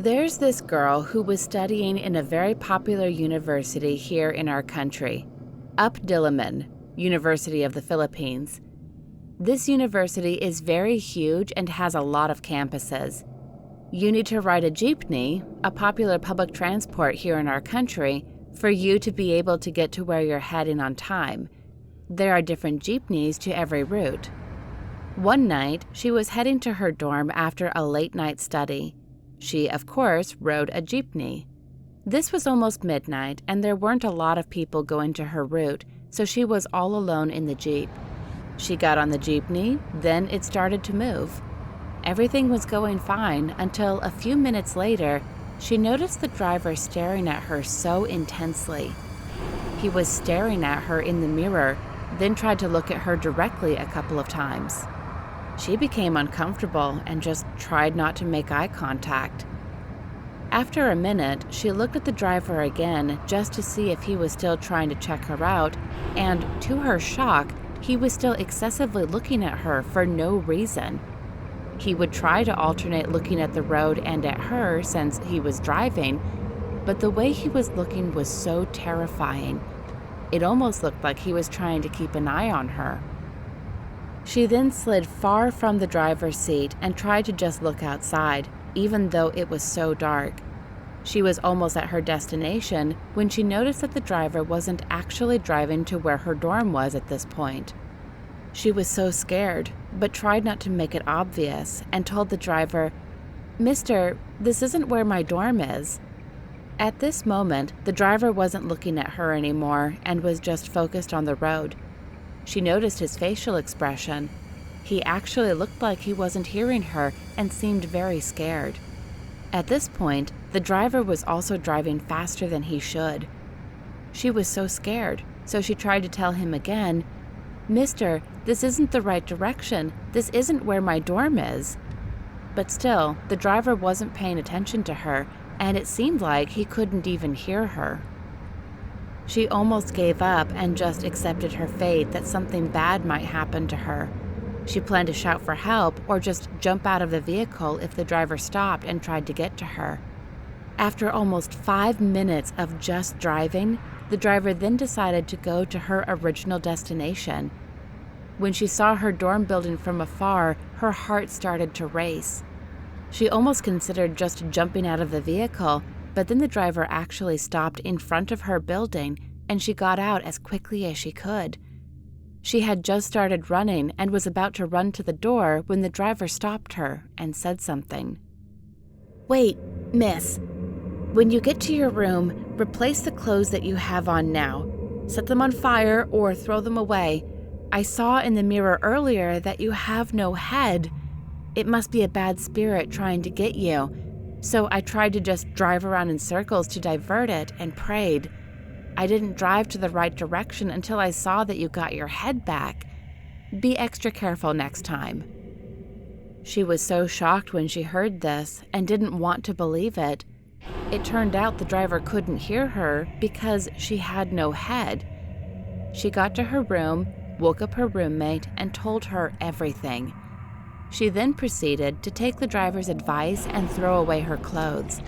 There's this girl who was studying in a very popular university here in our country, Diliman, University of the Philippines. This university is very huge and has a lot of campuses. You need to ride a jeepney, a popular public transport here in our country, for you to be able to get to where you're heading on time. There are different jeepneys to every route. One night, she was heading to her dorm after a late-night study. She, of course, rode a jeepney. This was almost midnight, and there weren't a lot of people going to her route, so she was all alone in the jeep. She got on the jeepney, then it started to move. Everything was going fine until a few minutes later, she noticed the driver staring at her so intensely. He was staring at her in the mirror, then tried to look at her directly a couple of times. She became uncomfortable and just tried not to make eye contact. After a minute, she looked at the driver again just to see if he was still trying to check her out, and to her shock, he was still excessively looking at her for no reason. He would try to alternate looking at the road and at her since he was driving, but the way he was looking was so terrifying. It almost looked like he was trying to keep an eye on her. She then slid far from the driver's seat and tried to just look outside, even though it was so dark. She was almost at her destination when she noticed that the driver wasn't actually driving to where her dorm was at this point. She was so scared, but tried not to make it obvious and told the driver, "Mister, this isn't where my dorm is." At this moment, the driver wasn't looking at her anymore and was just focused on the road. She noticed his facial expression. He actually looked like he wasn't hearing her and seemed very scared. At this point, the driver was also driving faster than he should. She was so scared, so she tried to tell him again, "Mister, this isn't the right direction. This isn't where my dorm is." But still, the driver wasn't paying attention to her, and it seemed like he couldn't even hear her. She almost gave up and just accepted her fate that something bad might happen to her. She planned to shout for help or just jump out of the vehicle if the driver stopped and tried to get to her. After almost 5 minutes of just driving, the driver then decided to go to her original destination. When she saw her dorm building from afar, her heart started to race. She almost considered just jumping out of the vehicle, but then the driver actually stopped in front of her building, and she got out as quickly as she could. She had just started running and was about to run to the door when the driver stopped her and said something. "Wait, miss. When you get to your room, replace the clothes that you have on now. Set them on fire or throw them away. I saw in the mirror earlier that you have no head. It must be a bad spirit trying to get you. So I tried to just drive around in circles to divert it and prayed. I didn't drive to the right direction until I saw that you got your head back. Be extra careful next time." She was so shocked when she heard this and didn't want to believe it. It turned out the driver couldn't hear her because she had no head. She got to her room, woke up her roommate, and told her everything. She then proceeded to take the driver's advice and throw away her clothes.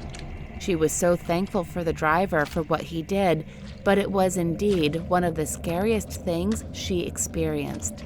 She was so thankful for the driver for what he did, but it was indeed one of the scariest things she experienced.